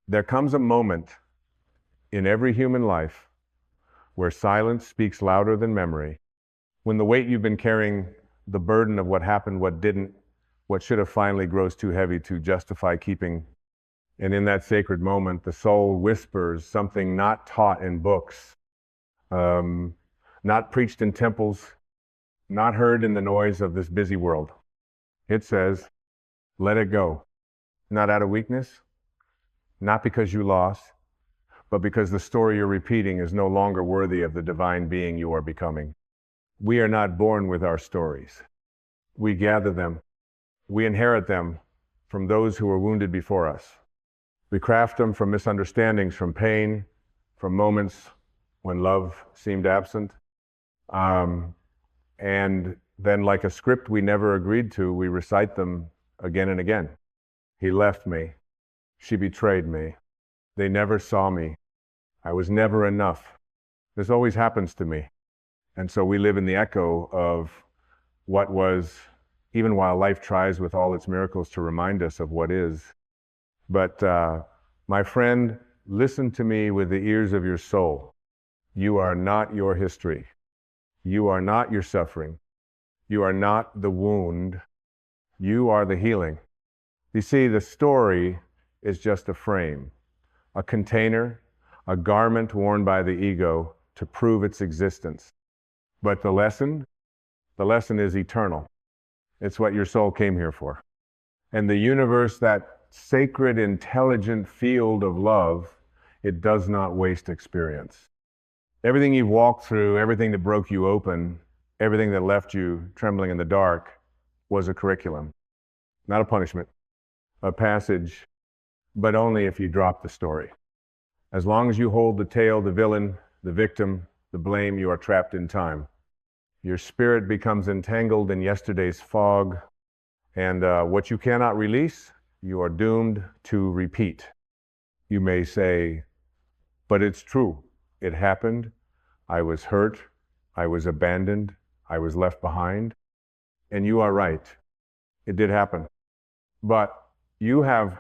There comes a moment in every human life where silence speaks louder than memory, when the weight you've been carrying, the burden of what happened, what didn't, what should have finally grows too heavy to justify keeping. And in that sacred moment, the soul whispers something not taught in books, not preached in temples, not heard in the noise of this busy world. It says, let it go. Not out of weakness, not because you lost, but because the story you're repeating is no longer worthy of the divine being you are becoming. We are not born with our stories. We gather them. We inherit them from those who were wounded before us. We craft them from misunderstandings, from pain, from moments when love seemed absent. And then, like a script we never agreed to, we recite them again and again. He left me. She betrayed me. They never saw me. I was never enough. This always happens to me. And so we live in the echo of what was, even while life tries with all its miracles to remind us of what is. But my friend, listen to me with the ears of your soul. You are not your history. You are not your suffering. You are not the wound. You are the healing. You see, the story is just a frame, a container, a garment worn by the ego to prove its existence. But the lesson is eternal. It's what your soul came here for. And the universe, that sacred, intelligent field of love, it does not waste experience. Everything you've walked through, everything that broke you open, everything that left you trembling in the dark was a curriculum, not a punishment, a passage, but only if you drop the story. As long as you hold the tale, the villain, the victim, the blame, you are trapped in time. Your spirit becomes entangled in yesterday's fog, and what you cannot release, you are doomed to repeat. You may say, but it's true. It happened. I was hurt. I was abandoned. I was left behind. And you are right. It did happen. But you have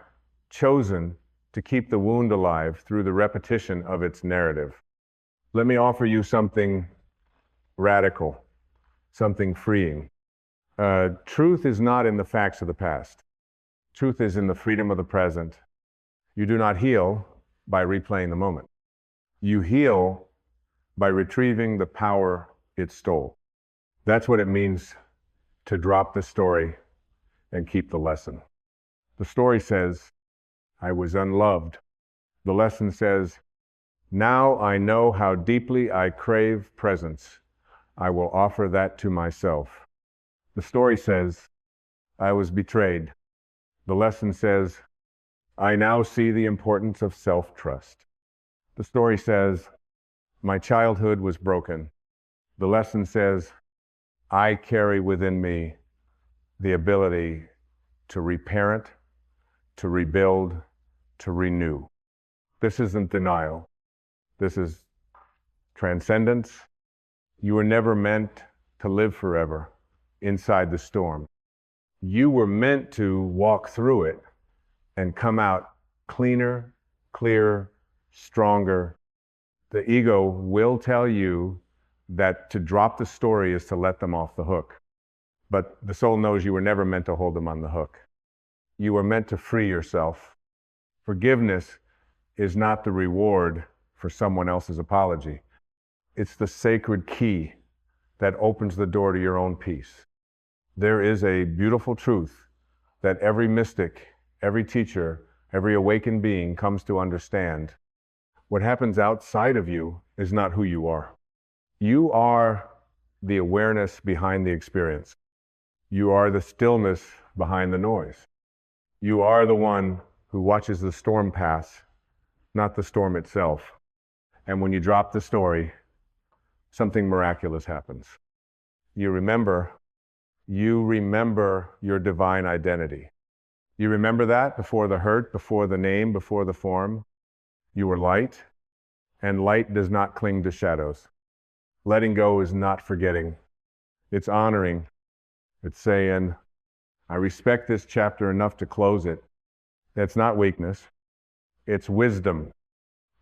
chosen to keep the wound alive through the repetition of its narrative. Let me offer you something radical, something freeing. Truth is not in the facts of the past. Truth is in the freedom of the present. You do not heal by replaying the moment. You heal by retrieving the power it stole. That's what it means to drop the story and keep the lesson. The story says, I was unloved. The lesson says, now I know how deeply I crave presence. I will offer that to myself. The story says, I was betrayed. The lesson says, I now see the importance of self-trust. The story says, my childhood was broken. The lesson says, I carry within me the ability to reparent, to rebuild, to renew. This isn't denial. This is transcendence. You were never meant to live forever inside the storm. You were meant to walk through it and come out cleaner, clearer, stronger. The ego will tell you that to drop the story is to let them off the hook. But the soul knows you were never meant to hold them on the hook. You were meant to free yourself. Forgiveness is not the reward for someone else's apology. It's the sacred key that opens the door to your own peace. There is a beautiful truth that every mystic, every teacher, every awakened being comes to understand. What happens outside of you is not who you are. You are the awareness behind the experience. You are the stillness behind the noise. You are the one who watches the storm pass, not the storm itself. And when you drop the story, something miraculous happens. You remember your divine identity. You remember that before the hurt, before the name, before the form. You were light, and light does not cling to shadows. Letting go is not forgetting. It's honoring. It's saying, I respect this chapter enough to close it. That's not weakness. It's wisdom.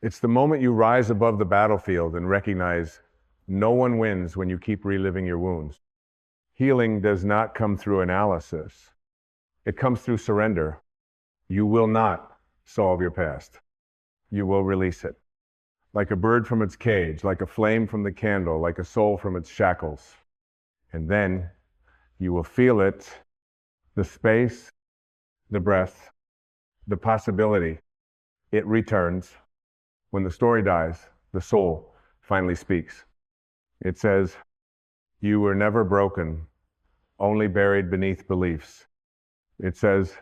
It's the moment you rise above the battlefield and recognize no one wins when you keep reliving your wounds. Healing does not come through analysis. It comes through surrender. You will not solve your past. You will release it. Like a bird from its cage, like a flame from the candle, like a soul from its shackles. And then you will feel it, the space, the breath, the possibility. It returns. When the story dies, the soul finally speaks. It says, you were never broken, only buried beneath beliefs. It says,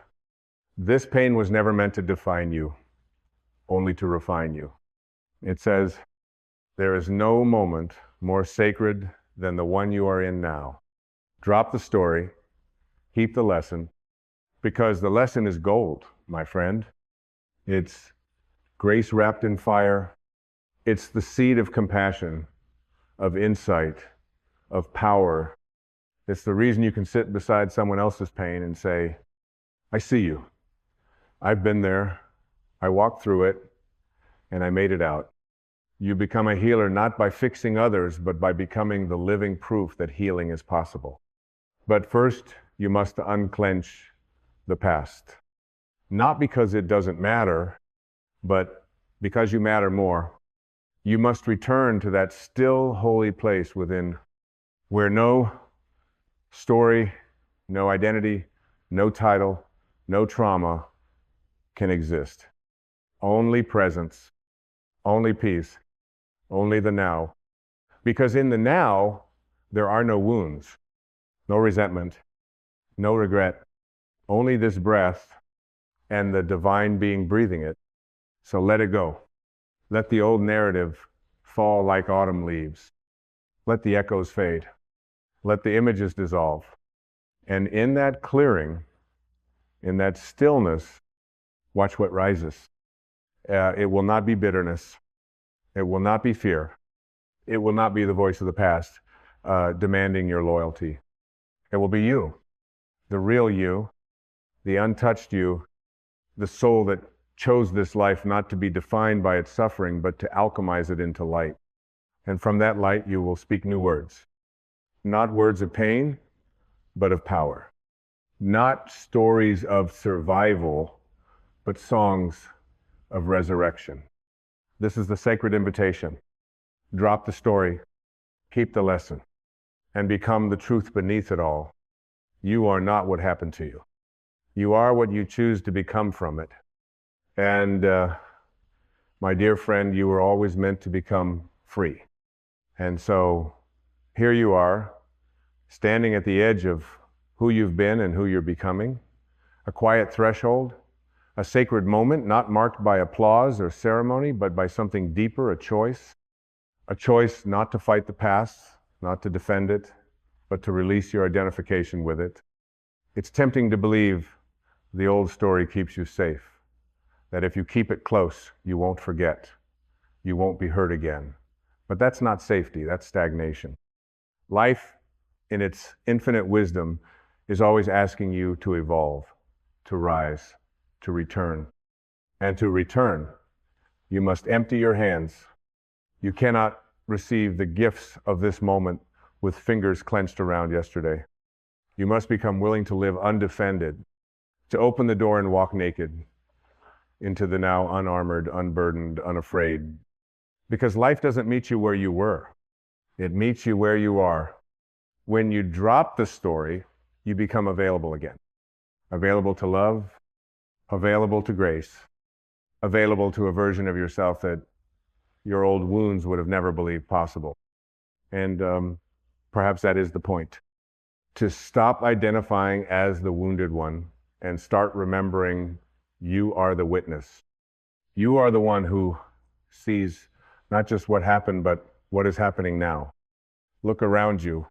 this pain was never meant to define you, only to refine you. It says, there is no moment more sacred than the one you are in now. Drop the story, keep the lesson, because the lesson is gold, my friend. It's grace wrapped in fire. It's the seed of compassion, of insight, of power. It's the reason you can sit beside someone else's pain and say, I see you. I've been there. I walked through it, and I made it out. You become a healer not by fixing others, but by becoming the living proof that healing is possible. But first, you must unclench the past. Not because it doesn't matter, but because you matter more. You must return to that still holy place within where no story, no identity, no title, no trauma can exist. Only presence, only peace, only the now. Because in the now, there are no wounds, no resentment, no regret, only this breath and the divine being breathing it. So let it go. Let the old narrative fall like autumn leaves. Let the echoes fade. Let the images dissolve. And in that clearing, in that stillness, watch what rises. It will not be bitterness. It will not be fear. It will not be the voice of the past demanding your loyalty. It will be you, the real you, the untouched you, the soul that chose this life not to be defined by its suffering, but to alchemize it into light. And from that light, you will speak new words. Not words of pain, but of power. Not stories of survival, but songs of resurrection. This is the sacred invitation. Drop the story, keep the lesson, and become the truth beneath it all. You are not what happened to you. You are what you choose to become from it. And my dear friend, you were always meant to become free. And so here you are, standing at the edge of who you've been and who you're becoming, a quiet threshold, a sacred moment not marked by applause or ceremony, but by something deeper, a choice not to fight the past, not to defend it, but to release your identification with it. It's tempting to believe the old story keeps you safe, that if you keep it close, you won't forget, you won't be hurt again. But that's not safety, that's stagnation. Life, in its infinite wisdom, is always asking you to evolve, to rise, to return. And to return, you must empty your hands. You cannot receive the gifts of this moment with fingers clenched around yesterday. You must become willing to live undefended, to open the door and walk naked into the now unarmored, unburdened, unafraid. Because life doesn't meet you where you were. It meets you where you are. When you drop the story, you become available again. Available to love, available to grace, available to a version of yourself that your old wounds would have never believed possible. And perhaps that is the point. To stop identifying as the wounded one and start remembering you are the witness. You are the one who sees not just what happened, but what is happening now. Look around you.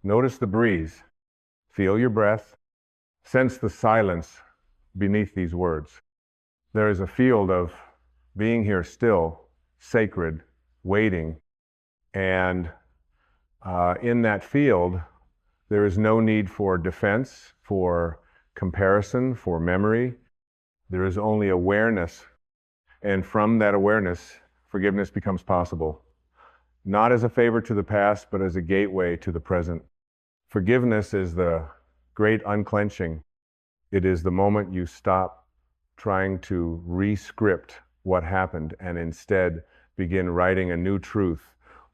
Notice the breeze. Feel your breath. Sense the silence beneath these words. There is a field of being here still, sacred, waiting. And in that field, there is no need for defense, for comparison, for memory. There is only awareness And from that awareness, forgiveness becomes possible. Not as a favor to the past, but as a gateway to the present. Forgiveness is the great unclenching. It is the moment you stop trying to re-script what happened and instead begin writing a new truth,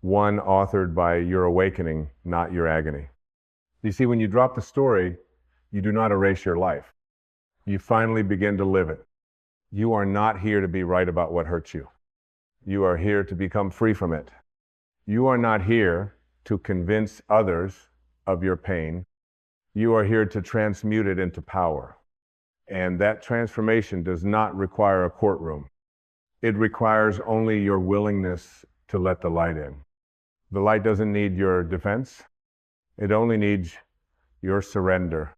one authored by your awakening, not your agony. You see, when you drop the story, you do not erase your life. You finally begin to live it. You are not here to be right about what hurts you. You are here to become free from it. You are not here to convince others of your pain. You are here to transmute it into power. And that transformation does not require a courtroom. It requires only your willingness to let the light in. The light doesn't need your defense. It only needs your surrender.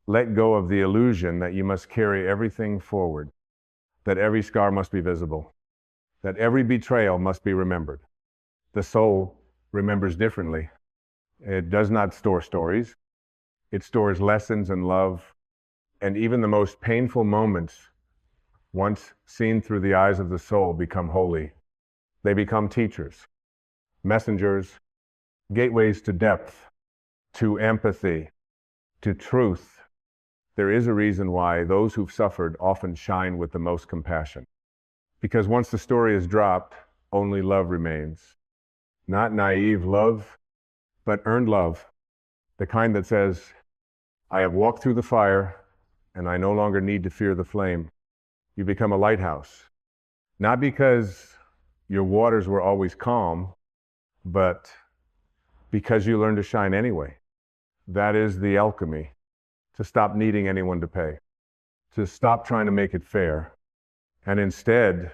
Let go of the illusion that you must carry everything forward, that every scar must be visible, that every betrayal must be remembered. The soul remembers differently. It does not store stories. It stores lessons and love, and even the most painful moments, once seen through the eyes of the soul, become holy. They become teachers, messengers, gateways to depth, to empathy, to truth. There is a reason why those who've suffered often shine with the most compassion. Because once the story is dropped, only love remains. Not naive love, but earned love. The kind that says, I have walked through the fire, and I no longer need to fear the flame. You become a lighthouse. Not because your waters were always calm, but because you learn to shine anyway. That is the alchemy. To stop needing anyone to pay. To stop trying to make it fair. And instead,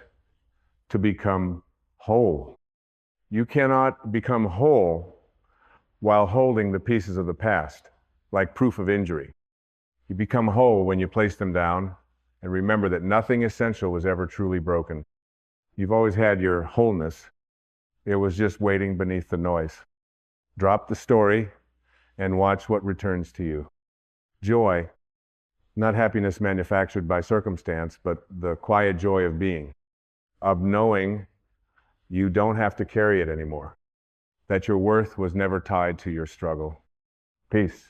to become whole. You cannot become whole while holding the pieces of the past, like proof of injury. You become whole when you place them down and remember that nothing essential was ever truly broken. You've always had your wholeness. It was just waiting beneath the noise. Drop the story and watch what returns to you. Joy, not happiness manufactured by circumstance, but the quiet joy of being, of knowing you don't have to carry it anymore, that your worth was never tied to your struggle. Peace.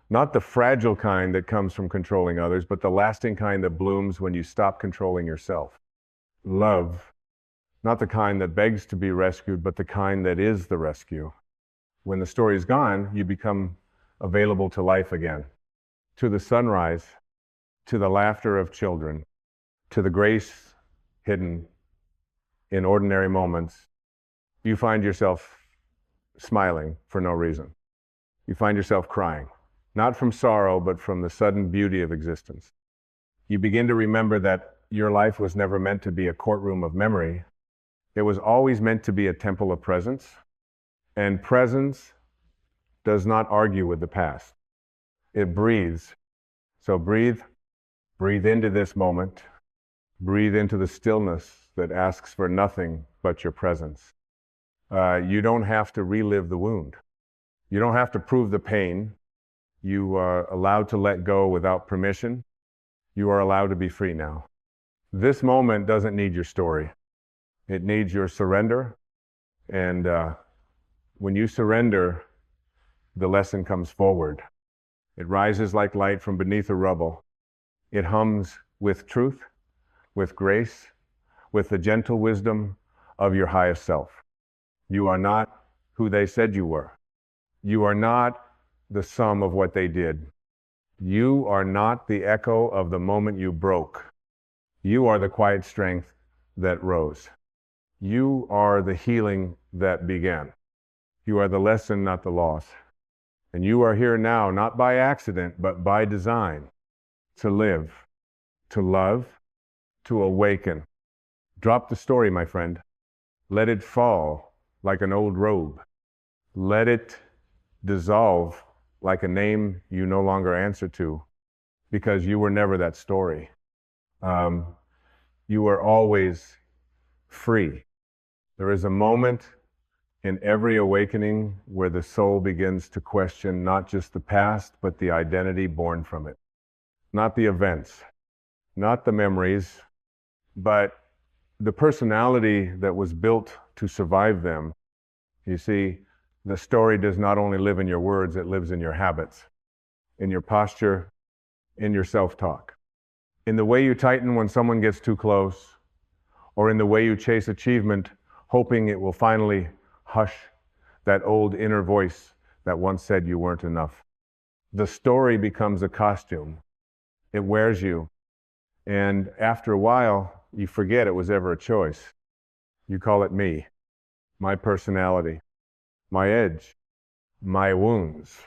Not the fragile kind that comes from controlling others, but the lasting kind that blooms when you stop controlling yourself. Love, not the kind that begs to be rescued, but the kind that is the rescue. When the story is gone, you become available to life again, to the sunrise, to the laughter of children, to the grace hidden in ordinary moments. You find yourself smiling for no reason. You find yourself crying, not from sorrow, but from the sudden beauty of existence. You begin to remember that your life was never meant to be a courtroom of memory. It was always meant to be a temple of presence, and presence does not argue with the past. It breathes. So breathe into this moment. Breathe into the stillness that asks for nothing but your presence. You don't have to relive the wound. You don't have to prove the pain. You are allowed to let go without permission. You are allowed to be free now. This moment doesn't need your story. It needs your surrender. And when you surrender, the lesson comes forward. It rises like light from beneath the rubble. It hums with truth, with grace, with the gentle wisdom of your highest self. You are not who they said you were. You are not the sum of what they did. You are not the echo of the moment you broke. You are the quiet strength that rose. You are the healing that began. You are the lesson, not the loss. And you are here now, not by accident, but by design, to live, to love, to awaken. Drop the story, my friend. Let it fall like an old robe. Let it dissolve like a name you no longer answer to, because you were never that story. You were always free. There is a moment in every awakening where the soul begins to question not just the past, but the identity born from it. Not the events, not the memories, but the personality that was built to survive them. You see, the story does not only live in your words, it lives in your habits, in your posture, in your self-talk, in the way you tighten when someone gets too close, or in the way you chase achievement, hoping it will finally hush that old inner voice that once said you weren't enough. The story becomes a costume. It wears you. And after a while, you forget it was ever a choice. You call it me, my personality, my edge, my wounds.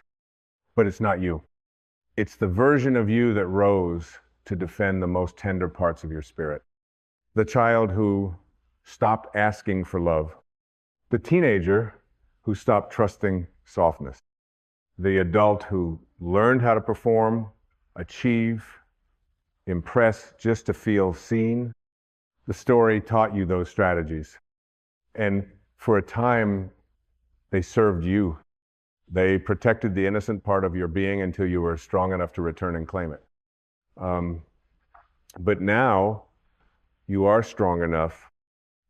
But it's not you. It's the version of you that rose to defend the most tender parts of your spirit. The child who stopped asking for love. The teenager who stopped trusting softness. The adult who learned how to perform, achieve, impress just to feel seen. The story taught you those strategies. And for a time, they served you. They protected the innocent part of your being until you were strong enough to return and claim it. But now, you are strong enough.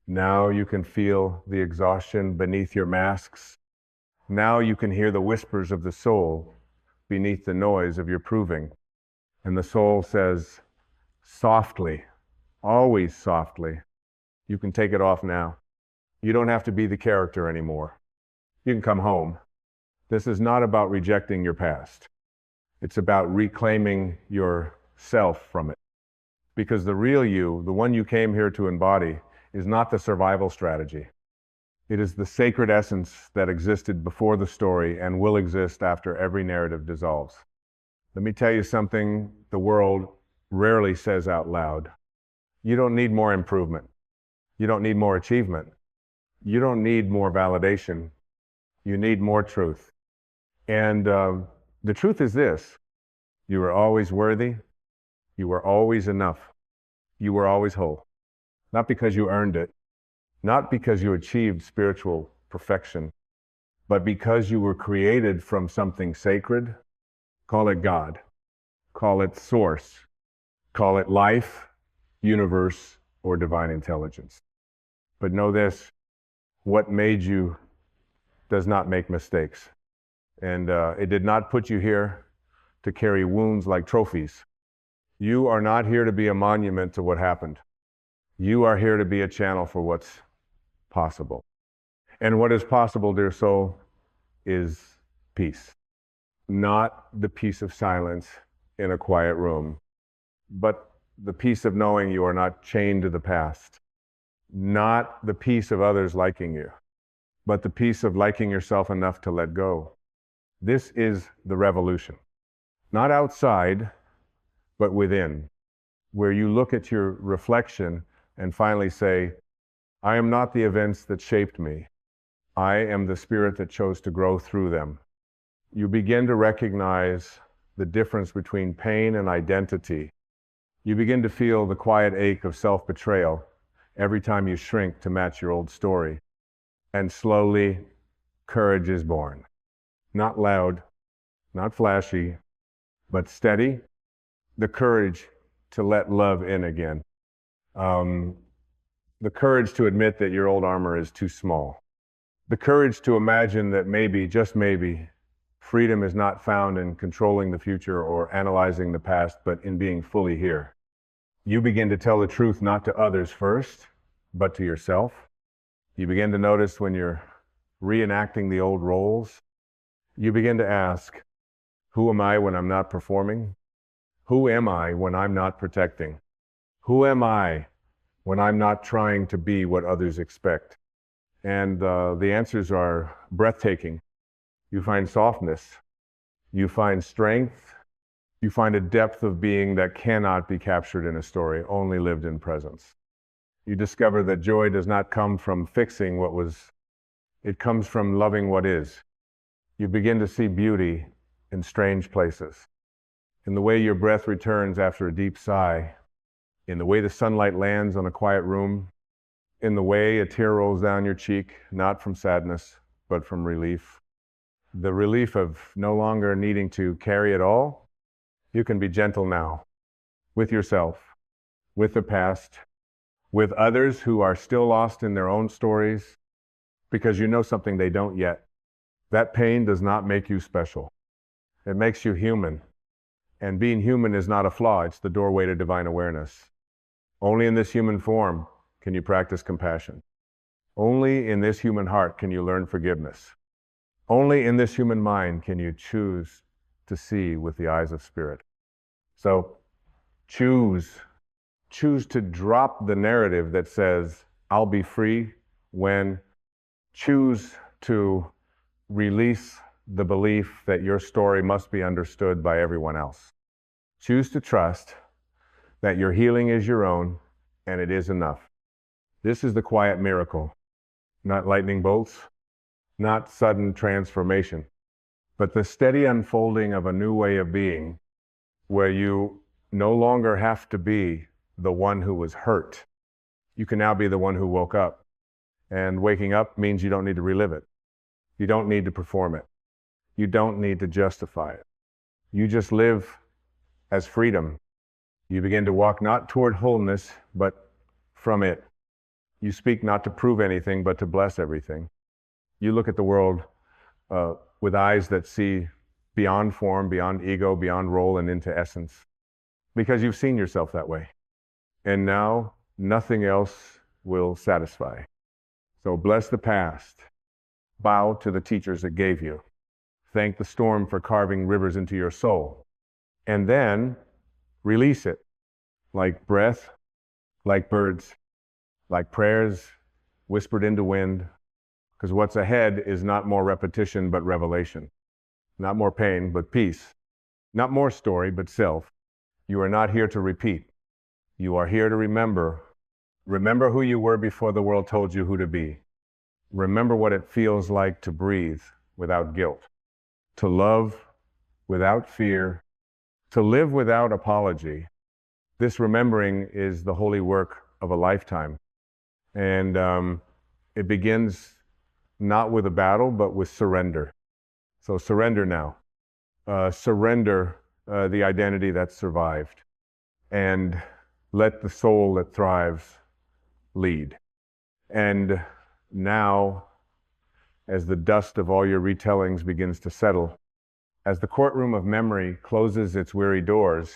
Now you can feel the exhaustion beneath your masks. Now you can hear the whispers of the soul beneath the noise of your proving. And the soul says, softly, always softly, you can take it off now. You don't have to be the character anymore. You can come home. This is not about rejecting your past. It's about reclaiming yourself from it. Because the real you, the one you came here to embody, is not the survival strategy. It is the sacred essence that existed before the story and will exist after every narrative dissolves. Let me tell you something the world rarely says out loud. You don't need more improvement. You don't need more achievement. You don't need more validation. You need more truth. And the truth is this: you were always worthy. You were always enough. You were always whole. Not because you earned it, not because you achieved spiritual perfection, but because you were created from something sacred. Call it God, call it source, call it life, universe, or divine intelligence. But know this: what made you does not make mistakes. And it did not put you here to carry wounds like trophies. You are not here to be a monument to what happened. You are here to be a channel for what's possible. And what is possible, dear soul, is peace. Not the peace of silence in a quiet room, but the peace of knowing you are not chained to the past. Not the peace of others liking you, but the peace of liking yourself enough to let go. This is the revolution. Not outside, but within, where you look at your reflection and finally say, I am not the events that shaped me. I am the spirit that chose to grow through them. You begin to recognize the difference between pain and identity. You begin to feel the quiet ache of self-betrayal every time you shrink to match your old story. And slowly, courage is born. Not loud, not flashy, but steady. The courage to let love in again. The courage to admit that your old armor is too small. The courage to imagine that maybe, just maybe, freedom is not found in controlling the future or analyzing the past, but in being fully here. You begin to tell the truth not to others first, but to yourself. You begin to notice when you're reenacting the old roles. You begin to ask, who am I when I'm not performing? Who am I when I'm not protecting? Who am I when I'm not trying to be what others expect? And the answers are breathtaking. You find softness. You find strength. You find a depth of being that cannot be captured in a story, only lived in presence. You discover that joy does not come from fixing what was. It comes from loving what is. You begin to see beauty in strange places. In the way your breath returns after a deep sigh, in the way the sunlight lands on a quiet room, in the way a tear rolls down your cheek, not from sadness, but from relief. The relief of no longer needing to carry it all. You can be gentle now, with yourself, with the past, with others who are still lost in their own stories, because you know something they don't yet. That pain does not make you special. It makes you human. And being human is not a flaw, it's the doorway to divine awareness. Only in this human form can you practice compassion. Only in this human heart can you learn forgiveness. Only in this human mind can you choose to see with the eyes of spirit. So choose to drop the narrative that says, I'll be free when. Choose to release the belief that your story must be understood by everyone else. Choose to trust that your healing is your own and it is enough. This is the quiet miracle, not lightning bolts, not sudden transformation, but the steady unfolding of a new way of being where you no longer have to be the one who was hurt. You can now be the one who woke up. And waking up means you don't need to relive it. You don't need to perform it. You don't need to justify it. You just live as freedom. You begin to walk not toward wholeness, but from it. You speak not to prove anything, but to bless everything. You look at the world with eyes that see beyond form, beyond ego, beyond role, and into essence. Because you've seen yourself that way. And now nothing else will satisfy. So bless the past. Bow to the teachers that gave you. Thank the storm for carving rivers into your soul. And then release it like breath, like birds, like prayers whispered into wind. Because what's ahead is not more repetition, but revelation. Not more pain, but peace. Not more story, but self. You are not here to repeat. You are here to remember. Remember who you were before the world told you who to be. Remember what it feels like to breathe without guilt, to love without fear, to live without apology. This remembering is the holy work of a lifetime. And it begins not with a battle, but with surrender. So surrender now. Surrender the identity that survived. And let the soul that thrives lead. And now, as the dust of all your retellings begins to settle, as the courtroom of memory closes its weary doors,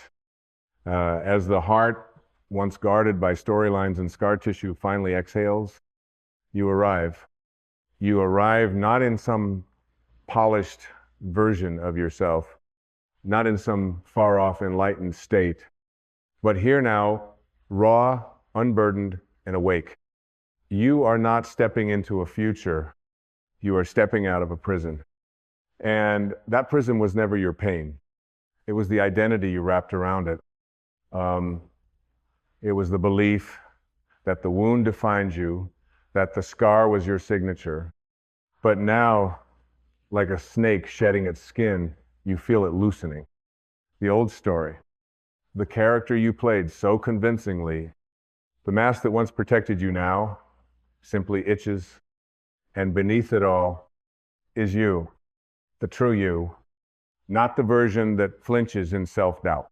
as the heart, once guarded by storylines and scar tissue, finally exhales, you arrive. You arrive not in some polished version of yourself, not in some far-off enlightened state, but here now, raw, unburdened, and awake. You are not stepping into a future. You are stepping out of a prison. And that prison was never your pain. It was the identity you wrapped around it. It was the belief that the wound defined you, that the scar was your signature. But now, like a snake shedding its skin, you feel it loosening. The old story. The character you played so convincingly, the mask that once protected you now simply itches, and beneath it all is you, the true you, not the version that flinches in self-doubt,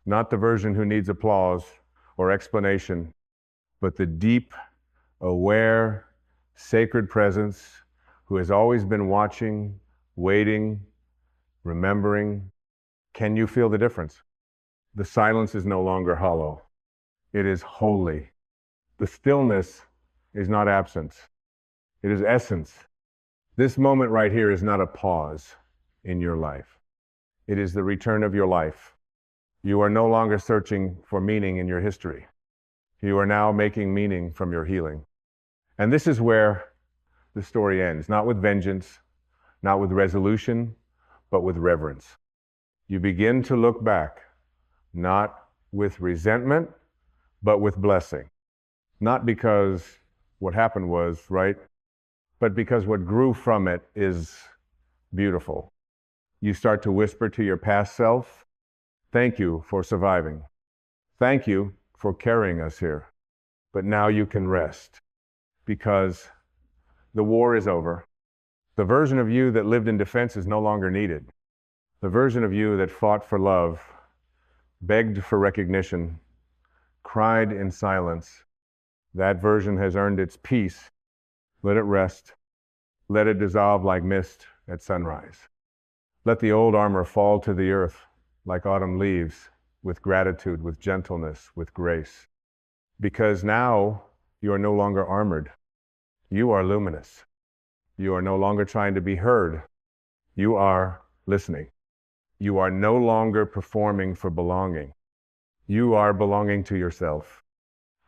not the version who needs applause or explanation, but the deep, aware, sacred presence who has always been watching, waiting, remembering. Can you feel the difference? The silence is no longer hollow. It is holy. The stillness is not absence. It is essence. This moment right here is not a pause in your life. It is the return of your life. You are no longer searching for meaning in your history. You are now making meaning from your healing. And this is where the story ends, not with vengeance, not with resolution, but with reverence. You begin to look back, not with resentment, but with blessing. Not because what happened was right, but because what grew from it is beautiful. You start to whisper to your past self, thank you for surviving. Thank you for carrying us here. But now you can rest because the war is over. The version of you that lived in defense is no longer needed. The version of you that fought for love, begged for recognition, cried in silence, That version has earned its peace. Let it rest. Let it dissolve like mist at sunrise. Let the old armor fall to the earth like autumn leaves, with gratitude, with gentleness, with grace. Because now you are no longer armored. You are luminous. You are no longer trying to be heard. You are listening. You are no longer performing for belonging. You are belonging to yourself.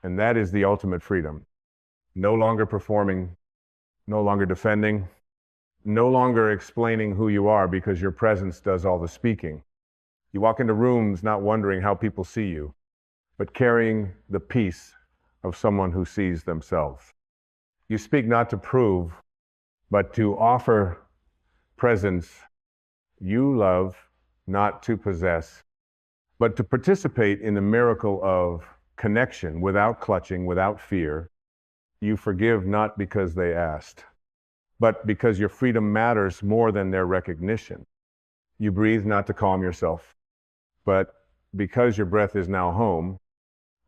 And that is the ultimate freedom. No longer performing, no longer defending, no longer explaining who you are because your presence does all the speaking. You walk into rooms not wondering how people see you, but carrying the peace of someone who sees themselves. You speak not to prove, but to offer presence. You love not to possess, but to participate in the miracle of connection without clutching, without fear. You forgive not because they asked, but because your freedom matters more than their recognition. You breathe not to calm yourself, but because your breath is now home.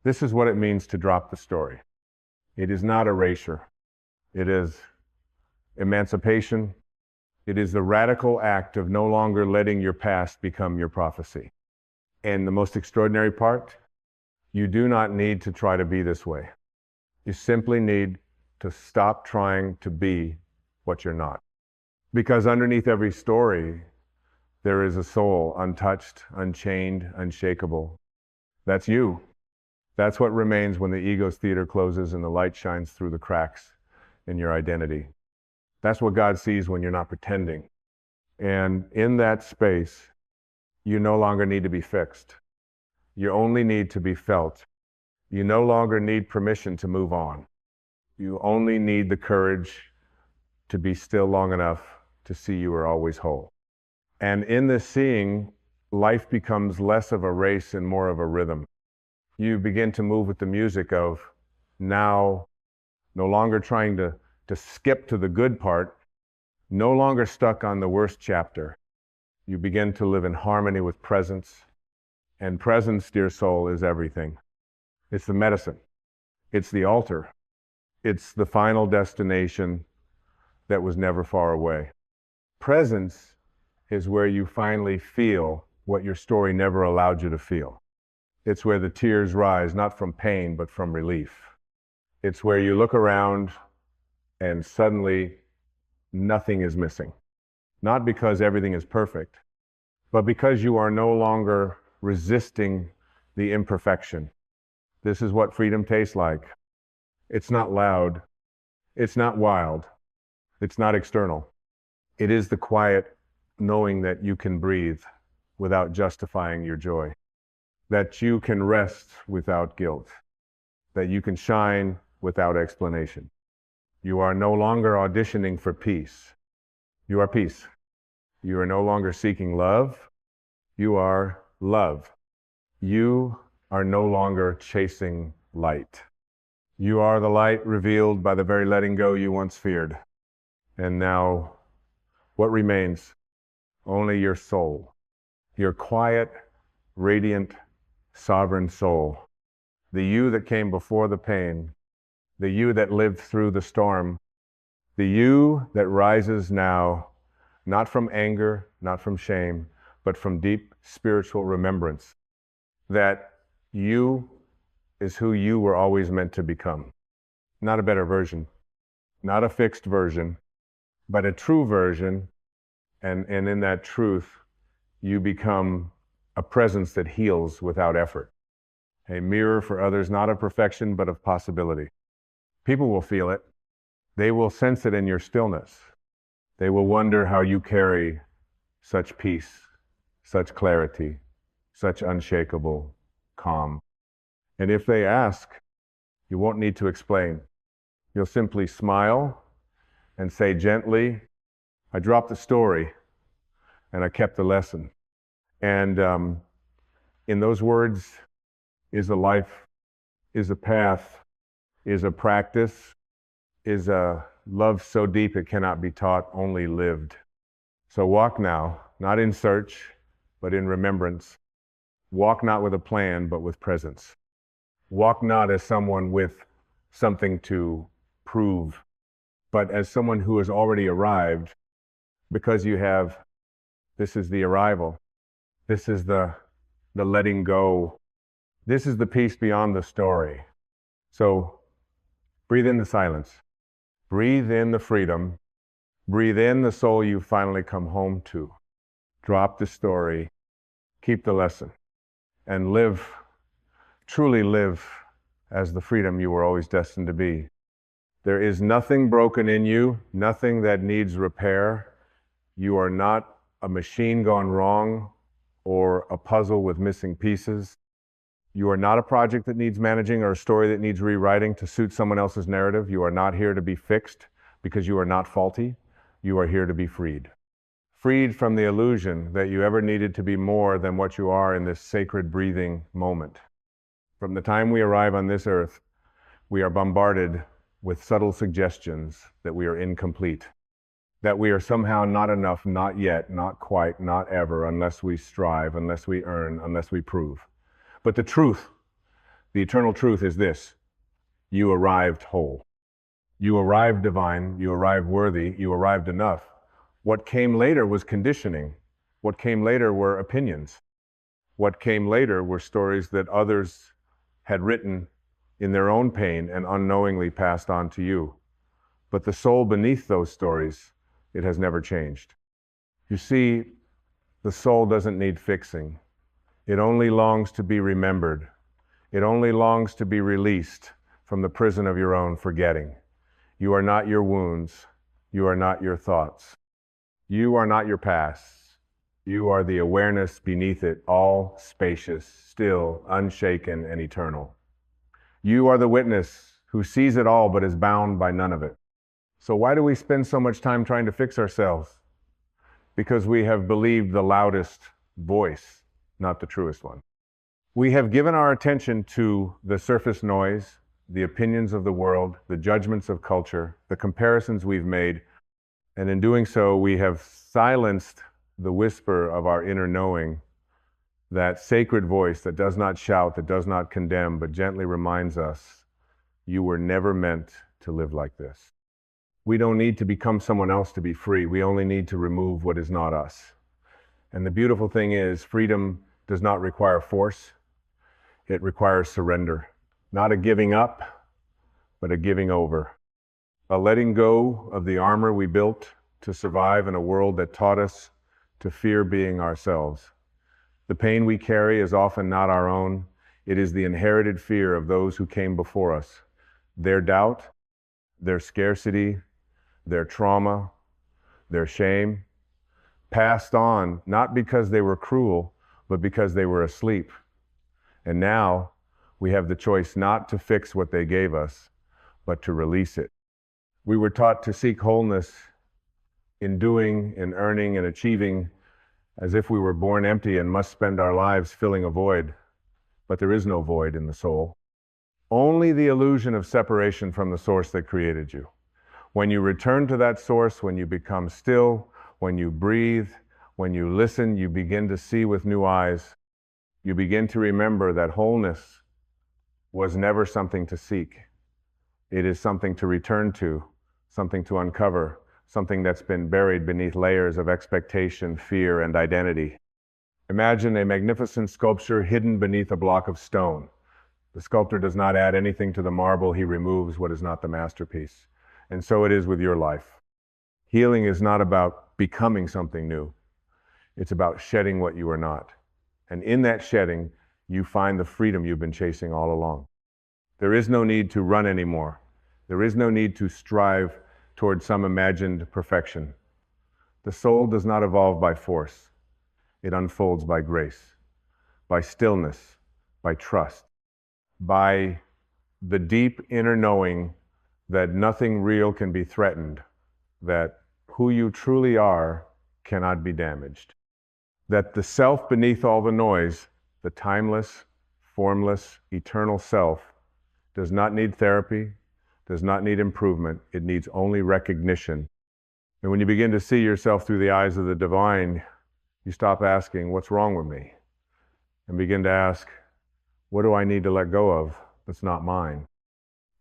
This is what it means to drop the story. It is not erasure. It is emancipation. It is the radical act of no longer letting your past become your prophecy. And the most extraordinary part, you do not need to try to be this way. You simply need to stop trying to be what you're not. Because underneath every story, there is a soul untouched, unchained, unshakable. That's you. That's what remains when the ego's theater closes and the light shines through the cracks in your identity. That's what God sees when you're not pretending. And in that space, you no longer need to be fixed. You only need to be felt. You no longer need permission to move on. You only need the courage to be still long enough to see you are always whole. And in this seeing, life becomes less of a race and more of a rhythm. You begin to move with the music of now, no longer trying to skip to the good part, no longer stuck on the worst chapter. You begin to live in harmony with presence. And presence, dear soul, is everything. It's the medicine. It's the altar. It's the final destination that was never far away. Presence is where you finally feel what your story never allowed you to feel. It's where the tears rise, not from pain, but from relief. It's where you look around and suddenly nothing is missing. Not because everything is perfect, but because you are no longer resisting the imperfection. This is what freedom tastes like. It's not loud. It's not wild. It's not external. It is the quiet knowing that you can breathe without justifying your joy, that you can rest without guilt, that you can shine without explanation. You are no longer auditioning for peace. You are peace. You are no longer seeking love. You are love. You are no longer chasing light. You are the light revealed by the very letting go you once feared. And now, what remains? Only your soul, your quiet, radiant, sovereign soul, the you that came before the pain, the you that lived through the storm, the you that rises now, not from anger, not from shame, but from deep spiritual remembrance, that you is who you were always meant to become. Not a better version, not a fixed version, but a true version. And in that truth, you become a presence that heals without effort. A mirror for others, not of perfection, but of possibility. People will feel it. They will sense it in your stillness. They will wonder how you carry such peace, such clarity, such unshakable calm. And if they ask, you won't need to explain. You'll simply smile and say gently, I dropped the story and I kept the lesson. And in those words is a life, is a path, is a practice, is a love so deep it cannot be taught, only lived. So walk now, not in search, but in remembrance. Walk not with a plan, but with presence. Walk not as someone with something to prove. But as someone who has already arrived, because you have, this is the arrival, this is the letting go, this is the peace beyond the story. So breathe in the silence, breathe in the freedom, breathe in the soul you've finally come home to. Drop the story, keep the lesson, and live, truly live as the freedom you were always destined to be. There is nothing broken in you, nothing that needs repair. You are not a machine gone wrong or a puzzle with missing pieces. You are not a project that needs managing or a story that needs rewriting to suit someone else's narrative. You are not here to be fixed because you are not faulty. You are here to be freed. Freed from the illusion that you ever needed to be more than what you are in this sacred breathing moment. From the time we arrive on this earth, we are bombarded with subtle suggestions that we are incomplete, that we are somehow not enough, not yet, not quite, not ever, unless we strive, unless we earn, unless we prove. But the truth, the eternal truth is this: you arrived whole. You arrived divine, you arrived worthy, you arrived enough. What came later was conditioning. What came later were opinions. What came later were stories that others had written in their own pain and unknowingly passed on to you. But the soul beneath those stories, it has never changed. You see, the soul doesn't need fixing. It only longs to be remembered. It only longs to be released from the prison of your own forgetting. You are not your wounds. You are not your thoughts. You are not your past. You are the awareness beneath it, all spacious, still, unshaken, and eternal. You are the witness who sees it all but is bound by none of it. So why do we spend so much time trying to fix ourselves? Because we have believed the loudest voice, not the truest one. We have given our attention to the surface noise, the opinions of the world, the judgments of culture, the comparisons we've made, and in doing so, we have silenced the whisper of our inner knowing, that sacred voice that does not shout, that does not condemn, but gently reminds us, you were never meant to live like this. We don't need to become someone else to be free. We only need to remove what is not us. And the beautiful thing is, freedom does not require force. It requires surrender. Not a giving up, but a giving over. A letting go of the armor we built to survive in a world that taught us to fear being ourselves. The pain we carry is often not our own. It is the inherited fear of those who came before us. Their doubt, their scarcity, their trauma, their shame, passed on not because they were cruel, but because they were asleep. And now we have the choice not to fix what they gave us, but to release it. We were taught to seek wholeness in doing, in earning, and achieving, as if we were born empty and must spend our lives filling a void. But there is no void in the soul. Only the illusion of separation from the source that created you. When you return to that source, when you become still, when you breathe, when you listen, you begin to see with new eyes. You begin to remember that wholeness was never something to seek. It is something to return to, something to uncover, something that's been buried beneath layers of expectation, fear, and identity. Imagine a magnificent sculpture hidden beneath a block of stone. The sculptor does not add anything to the marble, he removes what is not the masterpiece. And so it is with your life. Healing is not about becoming something new. It's about shedding what you are not. And in that shedding, you find the freedom you've been chasing all along. There is no need to run anymore. There is no need to strive toward some imagined perfection. The soul does not evolve by force. It unfolds by grace, by stillness, by trust, by the deep inner knowing that nothing real can be threatened, that who you truly are cannot be damaged, that the self beneath all the noise, the timeless, formless, eternal self, does not need therapy, does not need improvement. It needs only recognition. And when you begin to see yourself through the eyes of the divine, you stop asking, what's wrong with me? And begin to ask, what do I need to let go of that's not mine?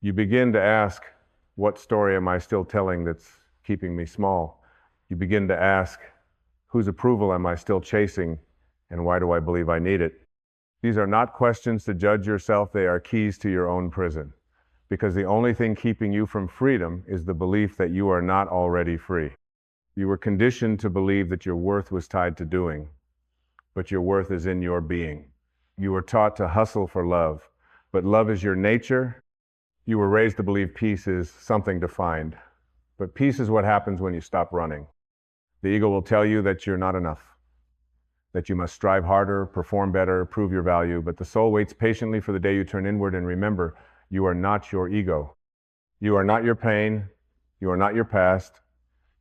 You begin to ask, what story am I still telling that's keeping me small? You begin to ask, whose approval am I still chasing, and why do I believe I need it? These are not questions to judge yourself, they are keys to your own prison. Because the only thing keeping you from freedom is the belief that you are not already free. You were conditioned to believe that your worth was tied to doing, but your worth is in your being. You were taught to hustle for love, but love is your nature. You were raised to believe peace is something to find, but peace is what happens when you stop running. The ego will tell you that you're not enough, that you must strive harder, perform better, prove your value, but the soul waits patiently for the day you turn inward and remember, you are not your ego. You are not your pain. You are not your past.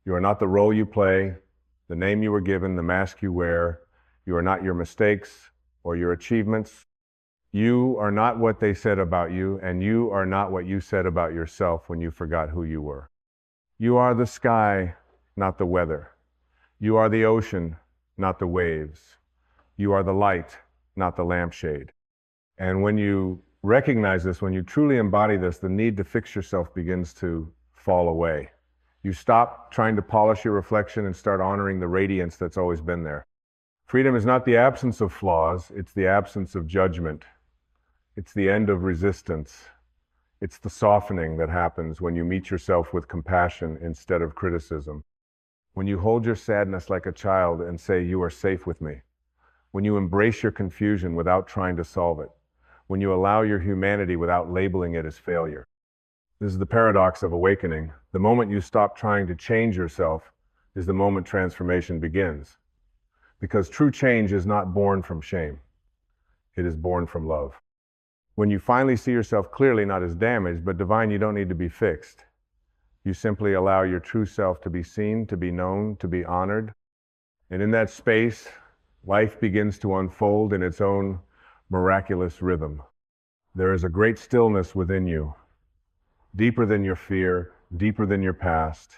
You are not the role you play, the name you were given, the mask you wear. You are not your mistakes or your achievements. You are not what they said about you, and you are not what you said about yourself when you forgot who you were. You are the sky, not the weather. You are the ocean, not the waves. You are the light, not the lampshade. And when you recognize this, when you truly embody this, the need to fix yourself begins to fall away. You stop trying to polish your reflection and start honoring the radiance that's always been there. Freedom is not the absence of flaws, it's the absence of judgment. It's the end of resistance. It's the softening that happens when you meet yourself with compassion instead of criticism. When you hold your sadness like a child and say, you are safe with me. When you embrace your confusion without trying to solve it. When you allow your humanity without labeling it as failure. This is the paradox of awakening. The moment you stop trying to change yourself is the moment transformation begins. Because true change is not born from shame. It is born from love. When you finally see yourself clearly, not as damaged, but divine, you don't need to be fixed. You simply allow your true self to be seen, to be known, to be honored. And in that space, life begins to unfold in its own miraculous rhythm. There is a great stillness within you, deeper than your fear, deeper than your past.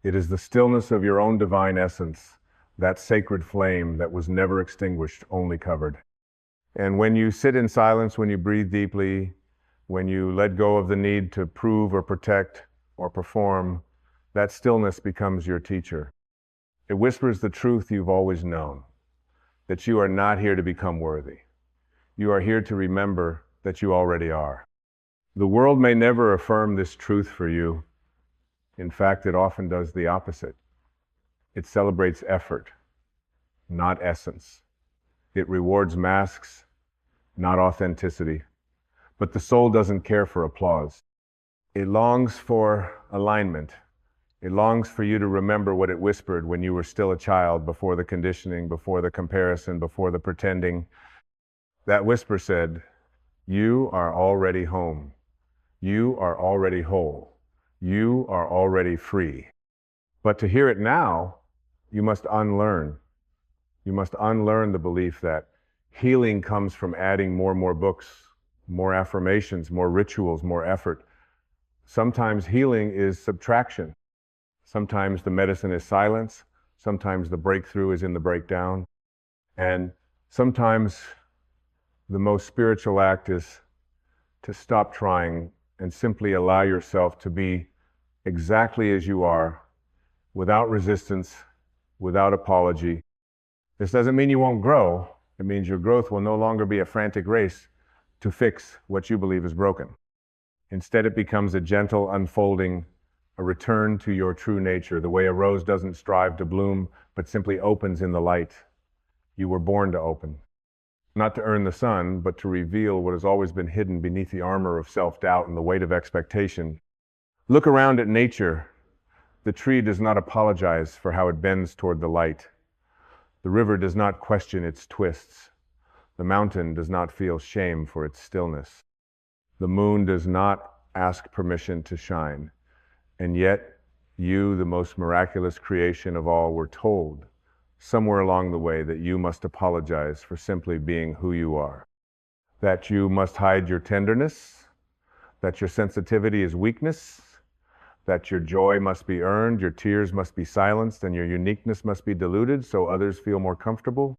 It is the stillness of your own divine essence, that sacred flame that was never extinguished, only covered. And when you sit in silence, when you breathe deeply, when you let go of the need to prove or protect or perform, that stillness becomes your teacher. It whispers the truth you've always known, that you are not here to become worthy. You are here to remember that you already are. The world may never affirm this truth for you. In fact, it often does the opposite. It celebrates effort, not essence. It rewards masks, not authenticity. But the soul doesn't care for applause. It longs for alignment. It longs for you to remember what it whispered when you were still a child, before the conditioning, before the comparison, before the pretending. That whisper said, you are already home. You are already whole. You are already free. But to hear it now, you must unlearn. You must unlearn the belief that healing comes from adding more and more books, more affirmations, more rituals, more effort. Sometimes healing is subtraction. Sometimes the medicine is silence. Sometimes the breakthrough is in the breakdown. And sometimes the most spiritual act is to stop trying and simply allow yourself to be exactly as you are, without resistance, without apology. This doesn't mean you won't grow. It means your growth will no longer be a frantic race to fix what you believe is broken. Instead, it becomes a gentle unfolding, a return to your true nature, the way a rose doesn't strive to bloom, but simply opens in the light. You were born to open. Not to earn the sun, but to reveal what has always been hidden beneath the armor of self-doubt and the weight of expectation. Look around at nature. The tree does not apologize for how it bends toward the light. The river does not question its twists. The mountain does not feel shame for its stillness. The moon does not ask permission to shine. And yet, you, the most miraculous creation of all, were told somewhere along the way that you must apologize for simply being who you are. That you must hide your tenderness, that your sensitivity is weakness, that your joy must be earned, your tears must be silenced, and your uniqueness must be diluted so others feel more comfortable.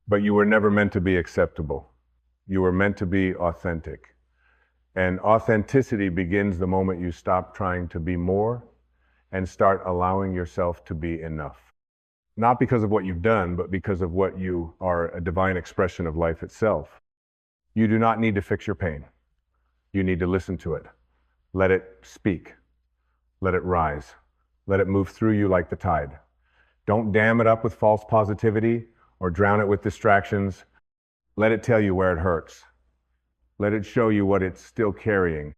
But you were never meant to be acceptable. You were meant to be authentic. And authenticity begins the moment you stop trying to be more and start allowing yourself to be enough. Not because of what you've done, but because of what you are, a divine expression of life itself. You do not need to fix your pain. You need to listen to it. Let it speak. Let it rise. Let it move through you like the tide. Don't dam it up with false positivity or drown it with distractions. Let it tell you where it hurts. Let it show you what it's still carrying.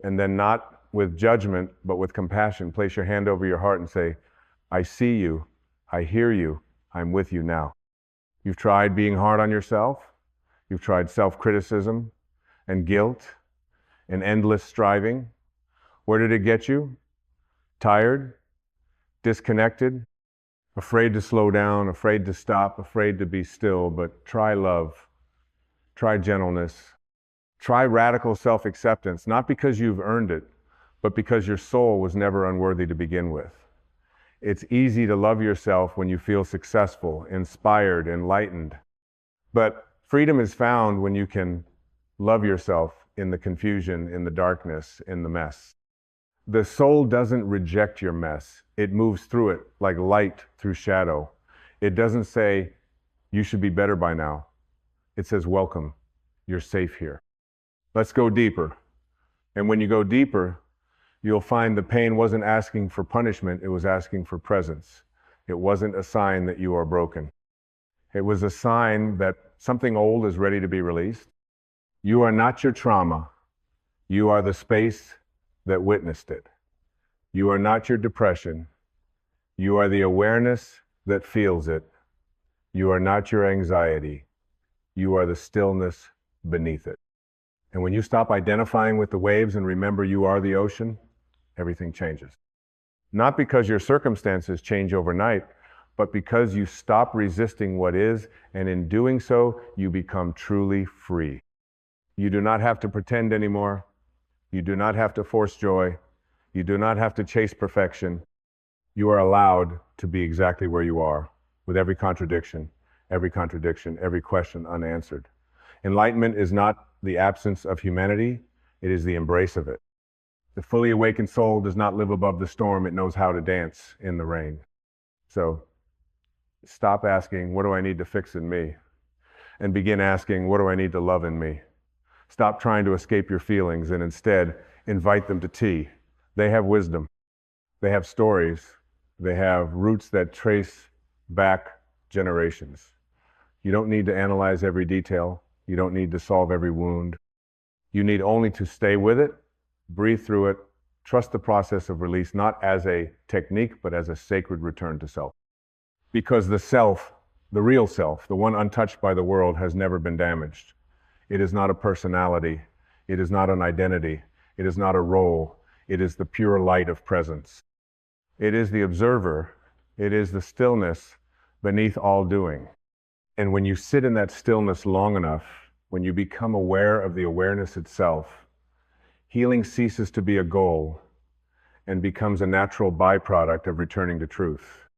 And then, not with judgment, but with compassion, place your hand over your heart and say, I see you. I hear you. I'm with you now. You've tried being hard on yourself. You've tried self-criticism and guilt and endless striving. Where did it get you? Tired, disconnected, afraid to slow down, afraid to stop, afraid to be still. But try love, try gentleness, try radical self-acceptance, not because you've earned it, but because your soul was never unworthy to begin with. It's easy to love yourself when you feel successful, inspired, enlightened. But freedom is found when you can love yourself in the confusion, in the darkness, in the mess. The soul doesn't reject your mess. It moves through it like light through shadow. It doesn't say, you should be better by now. It says, welcome, you're safe here. Let's go deeper. And when you go deeper, you'll find the pain wasn't asking for punishment, it was asking for presence. It wasn't a sign that you are broken. It was a sign that something old is ready to be released. You are not your trauma. You are the space that witnessed it. You are not your depression. You are the awareness that feels it. You are not your anxiety. You are the stillness beneath it. And when you stop identifying with the waves and remember you are the ocean, everything changes. Not because your circumstances change overnight, but because you stop resisting what is, and in doing so, you become truly free. You do not have to pretend anymore. You do not have to force joy. You do not have to chase perfection. You are allowed to be exactly where you are, with every contradiction, every question unanswered. Enlightenment is not the absence of humanity, it is the embrace of it. The fully awakened soul does not live above the storm, it knows how to dance in the rain. So stop asking, what do I need to fix in me? And begin asking, what do I need to love in me? Stop trying to escape your feelings and instead invite them to tea. They have wisdom. They have stories. They have roots that trace back generations. You don't need to analyze every detail. You don't need to solve every wound. You need only to stay with it, breathe through it, trust the process of release, not as a technique, but as a sacred return to self. Because the self, the real self, the one untouched by the world, has never been damaged. It is not a personality. It is not an identity. It is not a role. It is the pure light of presence. It is the observer. It is the stillness beneath all doing. And when you sit in that stillness long enough, when you become aware of the awareness itself, healing ceases to be a goal and becomes a natural byproduct of returning to truth.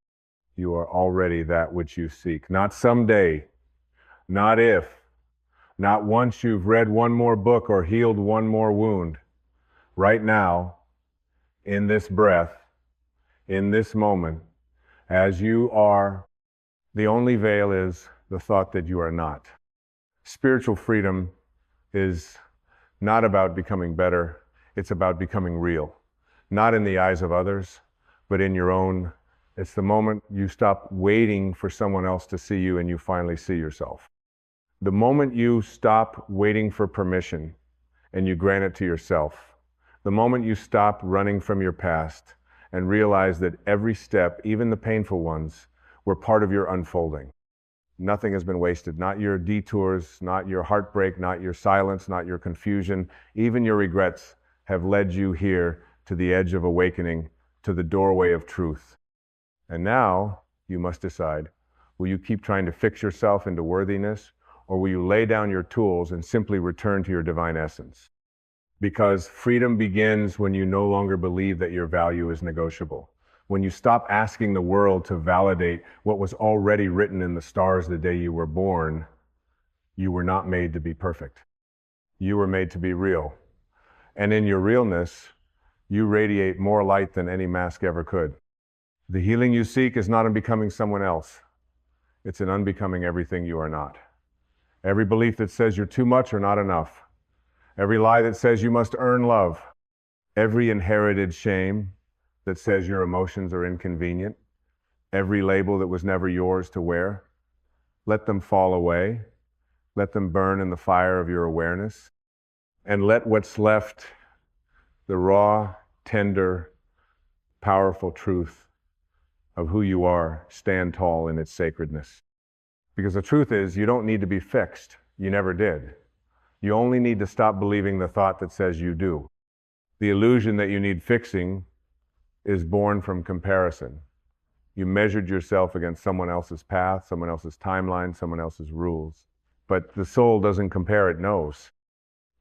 You are already that which you seek. Not someday, not if, not once you've read one more book or healed one more wound. Right now, in this breath, in this moment, as you are, the only veil is the thought that you are not. Spiritual freedom is not about becoming better, it's about becoming real. Not in the eyes of others, but in your own. It's the moment you stop waiting for someone else to see you and you finally see yourself. The moment you stop waiting for permission and you grant it to yourself. The moment you stop running from your past and realize that every step, even the painful ones, were part of your unfolding. Nothing has been wasted, not your detours, not your heartbreak, not your silence, not your confusion. Even your regrets have led you here to the edge of awakening, to the doorway of truth. And now you must decide, will you keep trying to fix yourself into worthiness, or will you lay down your tools and simply return to your divine essence? Because freedom begins when you no longer believe that your value is negotiable. When you stop asking the world to validate what was already written in the stars the day you were born. You were not made to be perfect. You were made to be real. And in your realness, you radiate more light than any mask ever could. The healing you seek is not in becoming someone else. It's in unbecoming everything you are not. Every belief that says you're too much or not enough. Every lie that says you must earn love. Every inherited shame that says your emotions are inconvenient. Every label that was never yours to wear. Let them fall away. Let them burn in the fire of your awareness. And let what's left, the raw, tender, powerful truth of who you are, stand tall in its sacredness. Because the truth is, you don't need to be fixed. You never did. You only need to stop believing the thought that says you do. The illusion that you need fixing is born from comparison. You measured yourself against someone else's path, someone else's timeline, someone else's rules. But the soul doesn't compare, it knows.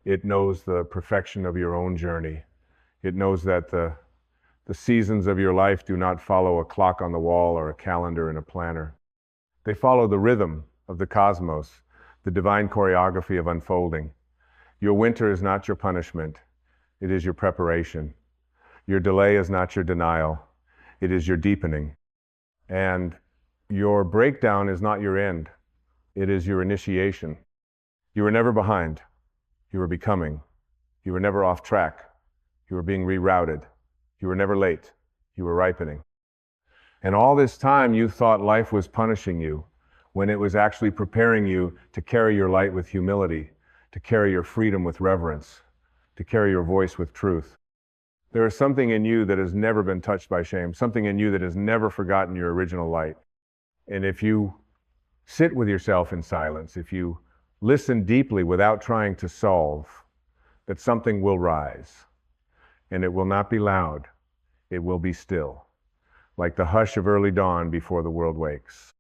It knows the perfection of your own journey. It knows that the seasons of your life do not follow a clock on the wall or a calendar in a planner. They follow the rhythm of the cosmos, the divine choreography of unfolding. Your winter is not your punishment. It is your preparation. Your delay is not your denial. It is your deepening. And your breakdown is not your end. It is your initiation. You were never behind. You were becoming. You were never off track. You were being rerouted. You were never late. You were ripening. And all this time you thought life was punishing you when it was actually preparing you to carry your light with humility, to carry your freedom with reverence, to carry your voice with truth. There is something in you that has never been touched by shame, something in you that has never forgotten your original light. And if you sit with yourself in silence, if you listen deeply without trying to solve, that something will rise. And it will not be loud. It will be still. Like the hush of early dawn before the world wakes.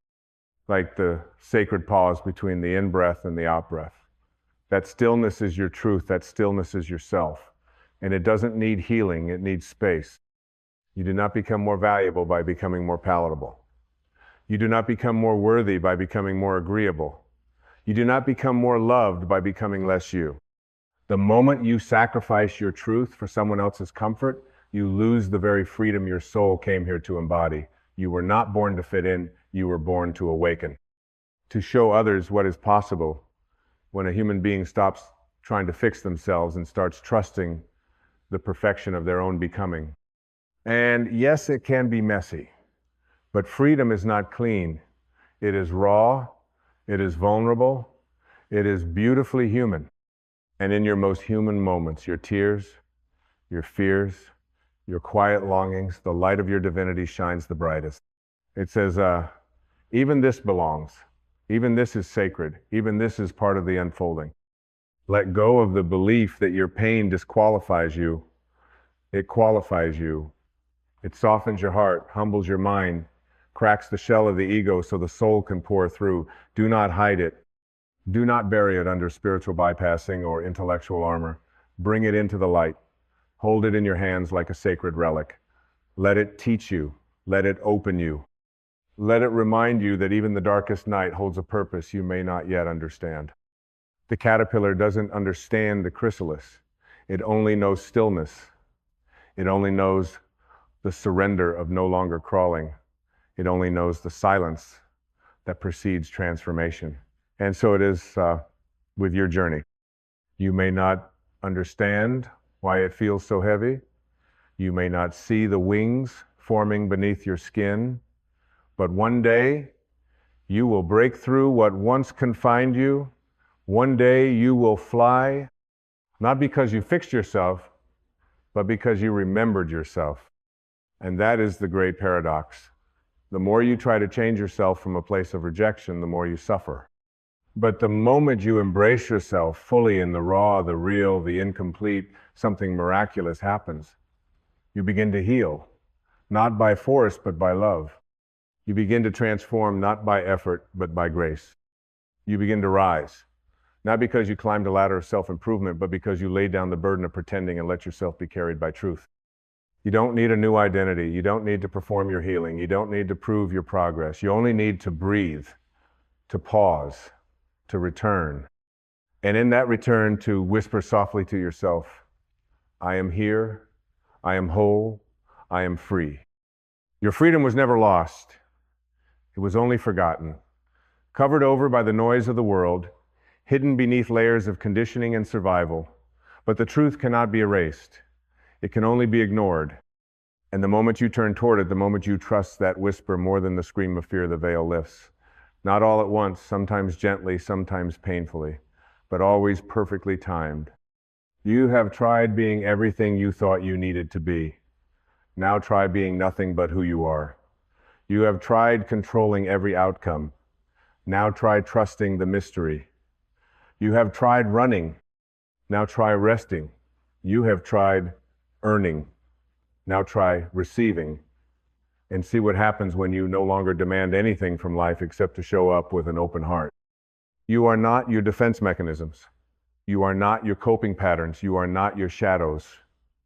Like the sacred pause between the in-breath and the out-breath. That stillness is your truth. That stillness is yourself. And it doesn't need healing. It needs space. You do not become more valuable by becoming more palatable. You do not become more worthy by becoming more agreeable. You do not become more loved by becoming less you. The moment you sacrifice your truth for someone else's comfort, you lose the very freedom your soul came here to embody. You were not born to fit in, you were born to awaken. To show others what is possible when a human being stops trying to fix themselves and starts trusting the perfection of their own becoming. And yes, it can be messy, but freedom is not clean. It is raw, it is vulnerable, it is beautifully human. And in your most human moments, your tears, your fears, your quiet longings, the light of your divinity shines the brightest. It says, even this belongs. Even this is sacred. Even this is part of the unfolding. Let go of the belief that your pain disqualifies you. It qualifies you. It softens your heart, humbles your mind, cracks the shell of the ego so the soul can pour through. Do not hide it. Do not bury it under spiritual bypassing or intellectual armor. Bring it into the light. Hold it in your hands like a sacred relic. Let it teach you. Let it open you. Let it remind you that even the darkest night holds a purpose you may not yet understand. The caterpillar doesn't understand the chrysalis. It only knows stillness. It only knows the surrender of no longer crawling. It only knows the silence that precedes transformation. And so it is with your journey. You may not understand why it feels so heavy. You may not see the wings forming beneath your skin, but one day you will break through what once confined you. One day you will fly, not because you fixed yourself, but because you remembered yourself. And that is the great paradox. The more you try to change yourself from a place of rejection, the more you suffer. But the moment you embrace yourself fully in the raw, the real, the incomplete, something miraculous happens. You begin to heal, not by force, but by love. You begin to transform, not by effort, but by grace. You begin to rise, not because you climbed a ladder of self-improvement, but because you laid down the burden of pretending and let yourself be carried by truth. You don't need a new identity. You don't need to perform your healing. You don't need to prove your progress. You only need to breathe, to pause, to return. And in that return, to whisper softly to yourself, I am here. I am whole. I am free. Your freedom was never lost. It was only forgotten, covered over by the noise of the world, hidden beneath layers of conditioning and survival. But the truth cannot be erased. It can only be ignored. And the moment you turn toward it, the moment you trust that whisper more than the scream of fear, the veil lifts. Not all at once, sometimes gently, sometimes painfully, but always perfectly timed. You have tried being everything you thought you needed to be. Now try being nothing but who you are. You have tried controlling every outcome. Now try trusting the mystery. You have tried running. Now try resting. You have tried earning. Now try receiving. And see what happens when you no longer demand anything from life except to show up with an open heart. You are not your defense mechanisms. You are not your coping patterns. You are not your shadows.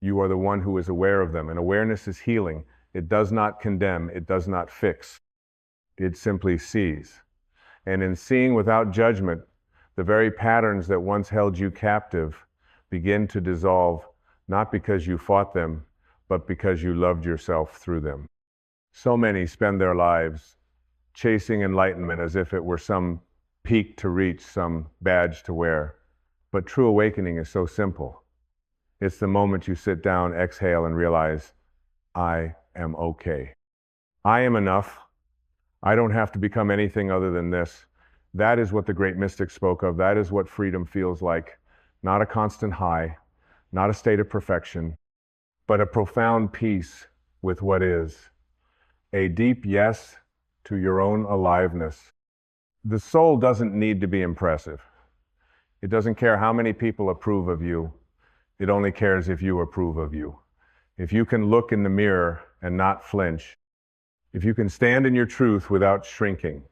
You are the one who is aware of them. And awareness is healing. It does not condemn. It does not fix. It simply sees. And in seeing without judgment, the very patterns that once held you captive begin to dissolve, not because you fought them, but because you loved yourself through them. So many spend their lives chasing enlightenment as if it were some peak to reach, some badge to wear. But true awakening is so simple. It's the moment you sit down, exhale, and realize, I am okay. I am enough. I don't have to become anything other than this. That is what the great mystics spoke of. That is what freedom feels like. Not a constant high, not a state of perfection, but a profound peace with what is. A deep yes to your own aliveness. The soul doesn't need to be impressive. It doesn't care how many people approve of you. It only cares if you approve of you. If you can look in the mirror and not flinch, if you can stand in your truth without shrinking,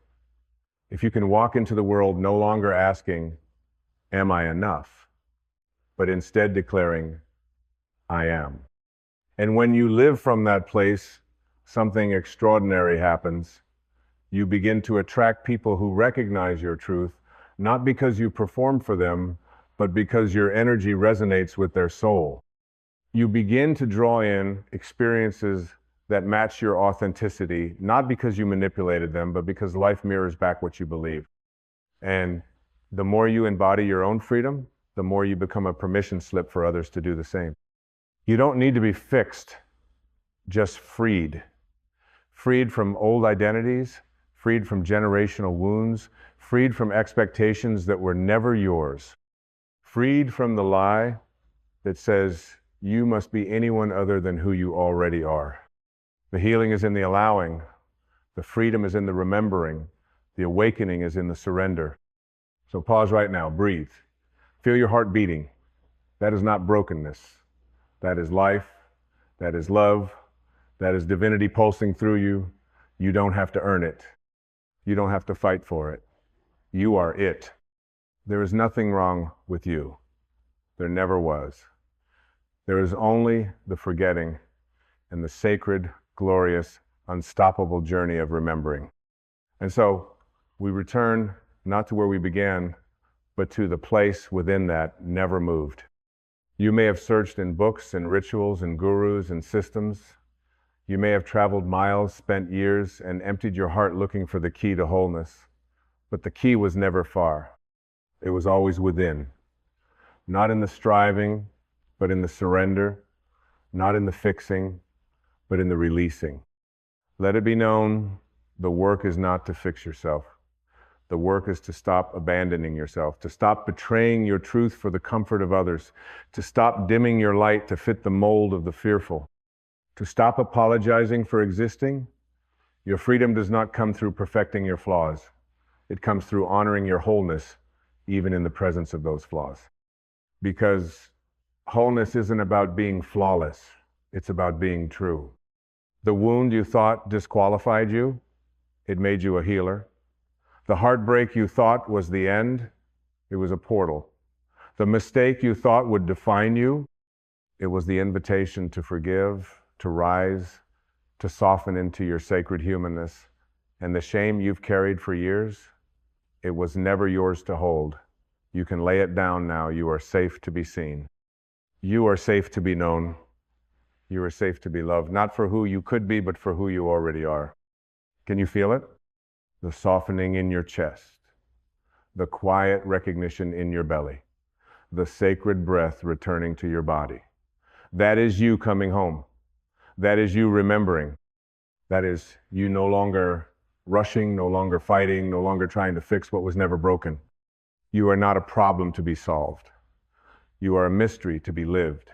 if you can walk into the world no longer asking, am I enough? But instead declaring, I am. And when you live from that place, something extraordinary happens. You begin to attract people who recognize your truth, not because you perform for them, but because your energy resonates with their soul. You begin to draw in experiences that match your authenticity, not because you manipulated them, but because life mirrors back what you believe. And the more you embody your own freedom, the more you become a permission slip for others to do the same. You don't need to be fixed, just freed. Freed from old identities, freed from generational wounds, freed from expectations that were never yours. Freed from the lie that says you must be anyone other than who you already are. The healing is in the allowing. The freedom is in the remembering. The awakening is in the surrender. So pause right now, breathe. Feel your heart beating. That is not brokenness. That is life. That is love. That is divinity pulsing through you. You don't have to earn it. You don't have to fight for it. You are it. There is nothing wrong with you. There never was. There is only the forgetting and the sacred, glorious, unstoppable journey of remembering. And so we return not to where we began, but to the place within that never moved. You may have searched in books and rituals and gurus and systems. You may have traveled miles, spent years, and emptied your heart looking for the key to wholeness. But the key was never far. It was always within. Not in the striving, but in the surrender. Not in the fixing, but in the releasing. Let it be known, the work is not to fix yourself. The work is to stop abandoning yourself, to stop betraying your truth for the comfort of others, to stop dimming your light to fit the mold of the fearful, to stop apologizing for existing. Your freedom does not come through perfecting your flaws. It comes through honoring your wholeness, even in the presence of those flaws. Because wholeness isn't about being flawless. It's about being true. The wound you thought disqualified you, it made you a healer. The heartbreak you thought was the end, it was a portal. The mistake you thought would define you, it was the invitation to forgive, to rise, to soften into your sacred humanness. And the shame you've carried for years, it was never yours to hold. You can lay it down now. You are safe to be seen. You are safe to be known. You are safe to be loved, not for who you could be, but for who you already are. Can you feel it? The softening in your chest, the quiet recognition in your belly, the sacred breath returning to your body. That is you coming home. That is you remembering. That is you no longer rushing, no longer fighting, no longer trying to fix what was never broken. You are not a problem to be solved. You are a mystery to be lived.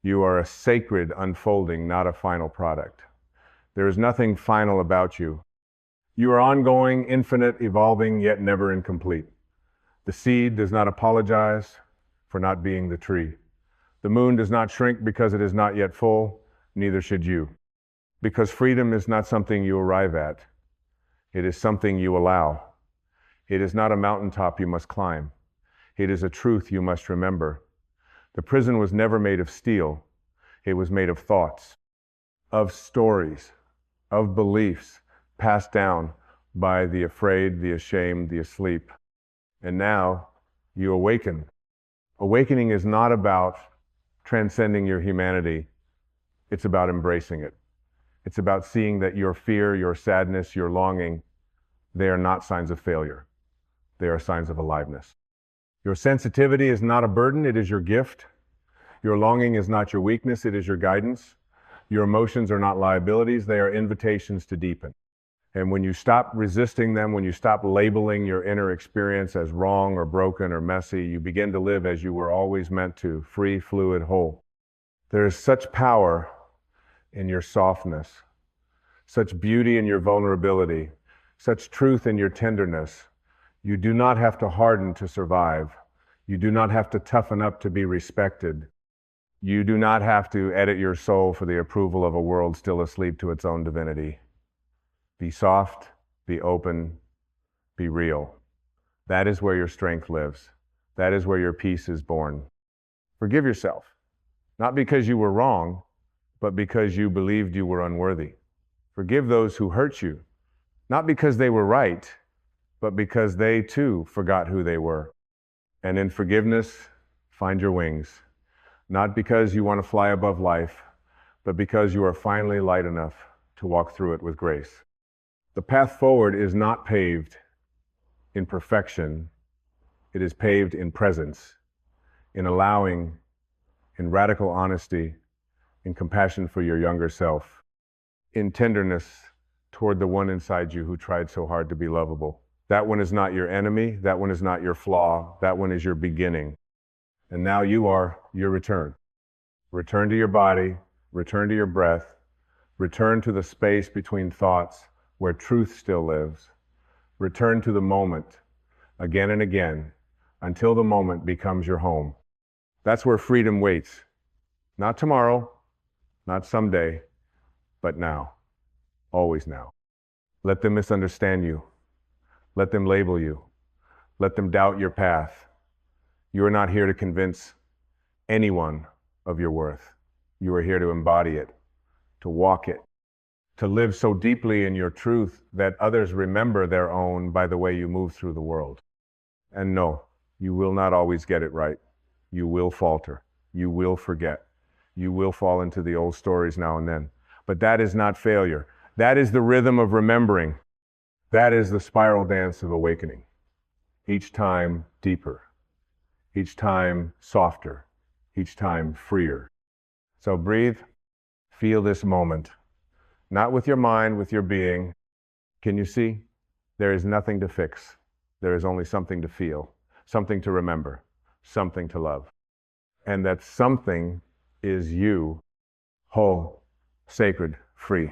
You are a sacred unfolding, not a final product. There is nothing final about you. You are ongoing, infinite, evolving, yet never incomplete. The seed does not apologize for not being the tree. The moon does not shrink because it is not yet full, neither should you. Because freedom is not something you arrive at. It is something you allow. It is not a mountaintop you must climb. It is a truth you must remember. The prison was never made of steel. It was made of thoughts, of stories, of beliefs passed down by the afraid, the ashamed, the asleep. And now you awaken. Awakening is not about transcending your humanity. It's about embracing it. It's about seeing that your fear, your sadness, your longing, they are not signs of failure. They are signs of aliveness. Your sensitivity is not a burden, it is your gift. Your longing is not your weakness, it is your guidance. Your emotions are not liabilities, they are invitations to deepen. And when you stop resisting them, when you stop labeling your inner experience as wrong or broken or messy, you begin to live as you were always meant to, free, fluid, whole. There is such power in your softness, such beauty in your vulnerability, such truth in your tenderness. You do not have to harden to survive. You do not have to toughen up to be respected. You do not have to edit your soul for the approval of a world still asleep to its own divinity. Be soft, be open, be real. That is where your strength lives. That is where your peace is born. Forgive yourself, not because you were wrong, but because you believed you were unworthy. Forgive those who hurt you, not because they were right, but because they too forgot who they were. And in forgiveness, find your wings, not because you want to fly above life, but because you are finally light enough to walk through it with grace. The path forward is not paved in perfection. It is paved in presence, in allowing, in radical honesty, in compassion for your younger self, in tenderness toward the one inside you who tried so hard to be lovable. That one is not your enemy. That one is not your flaw. That one is your beginning. And now you are your return. Return to your body, return to your breath, return to the space between thoughts where truth still lives. Return to the moment again and again until the moment becomes your home. That's where freedom waits. Not tomorrow, not someday, but now. Always now. Let them misunderstand you. Let them label you. Let them doubt your path. You are not here to convince anyone of your worth. You are here to embody it, to walk it, to live so deeply in your truth that others remember their own by the way you move through the world. And no, you will not always get it right. You will falter. You will forget. You will fall into the old stories now and then. But that is not failure. That is the rhythm of remembering. That is the spiral dance of awakening. Each time deeper. Each time softer. Each time freer. So breathe. Feel this moment. Not with your mind, with your being. Can you see? There is nothing to fix. There is only something to feel, something to remember, something to love. And that something is you, whole, sacred, free.